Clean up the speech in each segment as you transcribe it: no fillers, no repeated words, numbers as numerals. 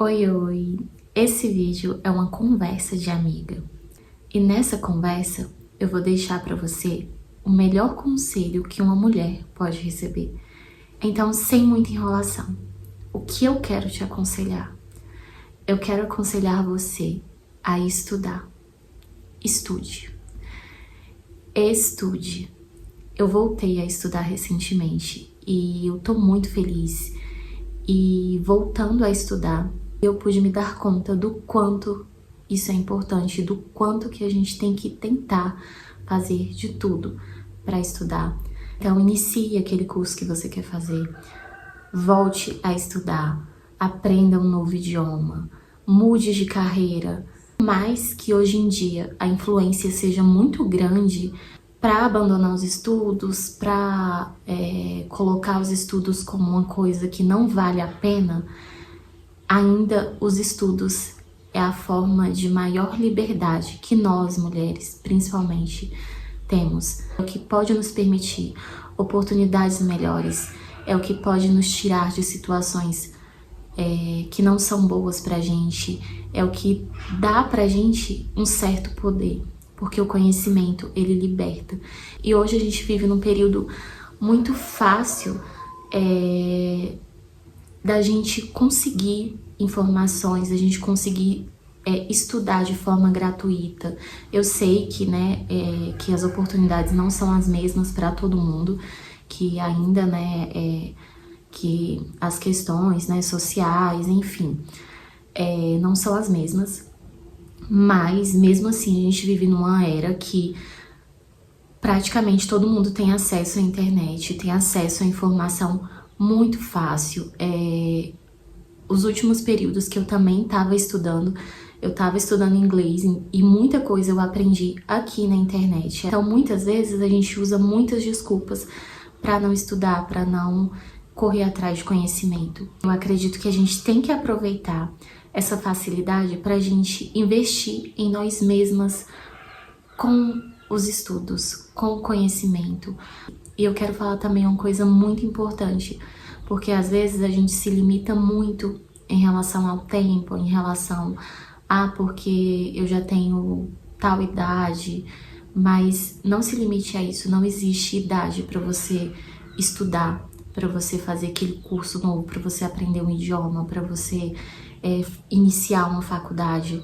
Oi, oi! Esse vídeo é uma conversa de amiga. E nessa conversa eu vou deixar para você o melhor conselho que uma mulher pode receber. Então, sem muita enrolação, o que eu quero te aconselhar? Eu quero aconselhar você a estudar. Estude. Estude. Eu voltei a estudar recentemente e eu tô muito feliz. E voltando a estudar, eu pude me dar conta do quanto isso é importante, do quanto que a gente tem que tentar fazer de tudo para estudar. Então, inicie aquele curso que você quer fazer, volte a estudar, aprenda um novo idioma, mude de carreira. Mais que hoje em dia a influência seja muito grande para abandonar os estudos, para colocar os estudos como uma coisa que não vale a pena, ainda os estudos é a forma de maior liberdade que nós, mulheres, principalmente, temos. É o que pode nos permitir oportunidades melhores, é o que pode nos tirar de situações que não são boas pra gente, é o que dá pra gente um certo poder, porque o conhecimento, ele liberta. E hoje a gente vive num período muito fácil da gente conseguir informações, da gente conseguir estudar de forma gratuita. Eu sei que, que as oportunidades não são as mesmas para todo mundo, que ainda, que as questões, sociais, enfim, não são as mesmas, mas mesmo assim a gente vive numa era que praticamente todo mundo tem acesso à internet, tem acesso à informação muito fácil. Os últimos períodos que eu também estava estudando, eu estava estudando inglês e muita coisa eu aprendi aqui na internet. Então, muitas vezes a gente usa muitas desculpas para não estudar, para não correr atrás de conhecimento. Eu acredito que a gente tem que aproveitar essa facilidade para a gente investir em nós mesmas com os estudos, com o conhecimento. E eu quero falar também uma coisa muito importante, porque às vezes a gente se limita muito em relação ao tempo, em relação porque eu já tenho tal idade, mas não se limite a isso, não existe idade para você estudar, para você fazer aquele curso novo, para você aprender um idioma, para você iniciar uma faculdade.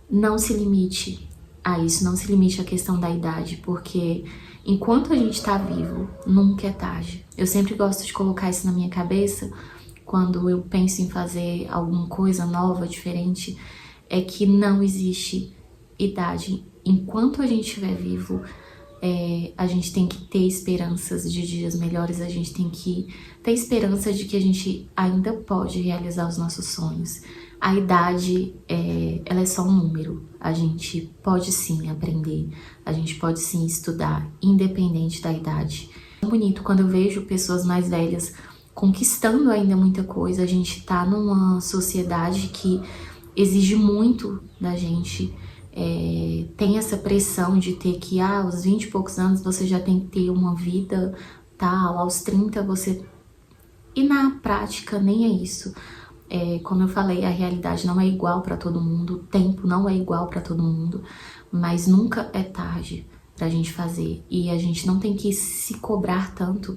Não se limite a isso, não se limite à questão da idade, porque enquanto a gente tá vivo, nunca é tarde. Eu sempre gosto de colocar isso na minha cabeça quando eu penso em fazer alguma coisa nova, diferente, é que não existe idade. Enquanto a gente estiver vivo, a gente tem que ter esperanças de dias melhores, a gente tem que ter esperança de que a gente ainda pode realizar os nossos sonhos. A idade, ela é só um número. A gente pode sim aprender, a gente pode sim estudar, independente da idade. É bonito quando eu vejo pessoas mais velhas conquistando ainda muita coisa. A gente tá numa sociedade que exige muito da gente, tem essa pressão de ter que, aos 20 e poucos anos você já tem que ter uma vida tal, aos 30 você... E na prática nem é isso. Como eu falei, a realidade não é igual para todo mundo, o tempo não é igual para todo mundo, mas nunca é tarde pra gente fazer. E a gente não tem que se cobrar tanto em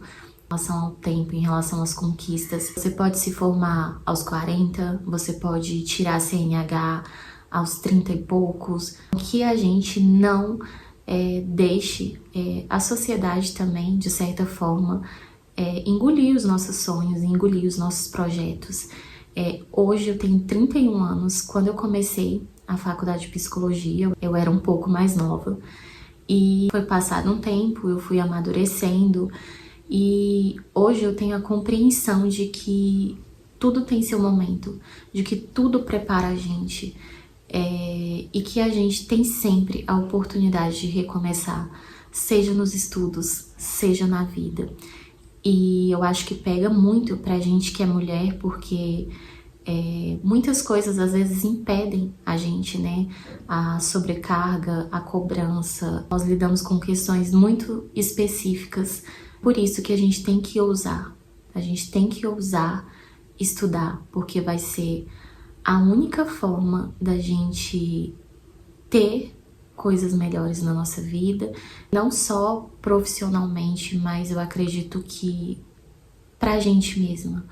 relação ao tempo, em relação às conquistas. Você pode se formar aos 40, você pode tirar CNH aos 30 e poucos. Que a gente não deixe a sociedade também, de certa forma, engolir os nossos sonhos, engolir os nossos projetos. Hoje eu tenho 31 anos, quando eu comecei a faculdade de psicologia, eu era um pouco mais nova. E foi passado um tempo, eu fui amadurecendo e hoje eu tenho a compreensão de que tudo tem seu momento, de que tudo prepara a gente e que a gente tem sempre a oportunidade de recomeçar, seja nos estudos, seja na vida. E eu acho que pega muito pra gente que é mulher, porque muitas coisas às vezes impedem a gente, a sobrecarga, a cobrança. Nós lidamos com questões muito específicas, por isso que a gente tem que ousar estudar, porque vai ser a única forma da gente ter coisas melhores na nossa vida, não só profissionalmente, mas eu acredito que pra gente mesma,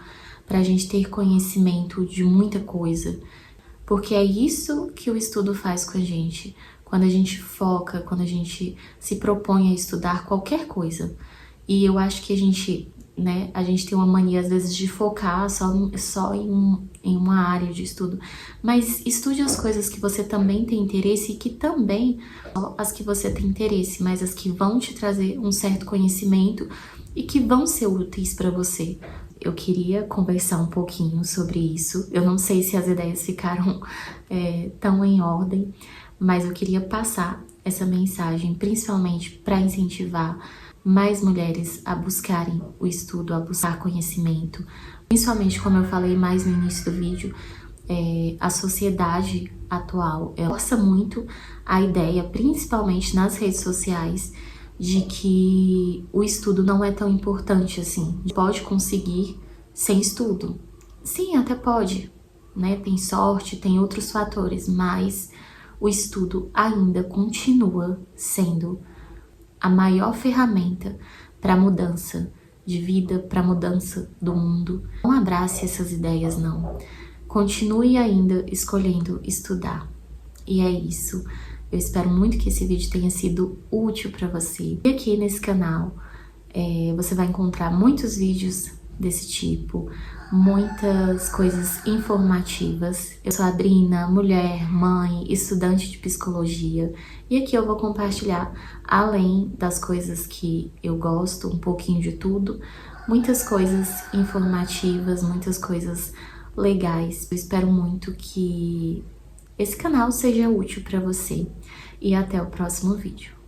pra gente ter conhecimento de muita coisa, porque é isso que o estudo faz com a gente. Quando a gente foca, quando a gente se propõe a estudar qualquer coisa. E eu acho que a gente tem uma mania às vezes de focar só em uma área de estudo. Mas estude as coisas que você também tem interesse e que também, só as que você tem interesse, mas as que vão te trazer um certo conhecimento e que vão ser úteis para você. Eu queria conversar um pouquinho sobre isso. Eu não sei se as ideias ficaram tão em ordem, mas eu queria passar essa mensagem, principalmente para incentivar mais mulheres a buscarem o estudo, a buscar conhecimento. Principalmente, como eu falei mais no início do vídeo, a sociedade atual força muito a ideia, principalmente nas redes sociais, de que o estudo não é tão importante assim. Pode conseguir sem estudo. Sim, até pode, né? Tem sorte, tem outros fatores, mas o estudo ainda continua sendo a maior ferramenta para mudança de vida, para mudança do mundo. Não abrace essas ideias, não. Continue ainda escolhendo estudar. E é isso. Eu espero muito que esse vídeo tenha sido útil para você. E aqui nesse canal você vai encontrar muitos vídeos desse tipo, muitas coisas informativas. Eu sou Adrina, mulher, mãe, estudante de psicologia, e aqui eu vou compartilhar, além das coisas que eu gosto, um pouquinho de tudo, muitas coisas informativas, muitas coisas legais. Eu espero muito que esse canal seja útil para você e até o próximo vídeo.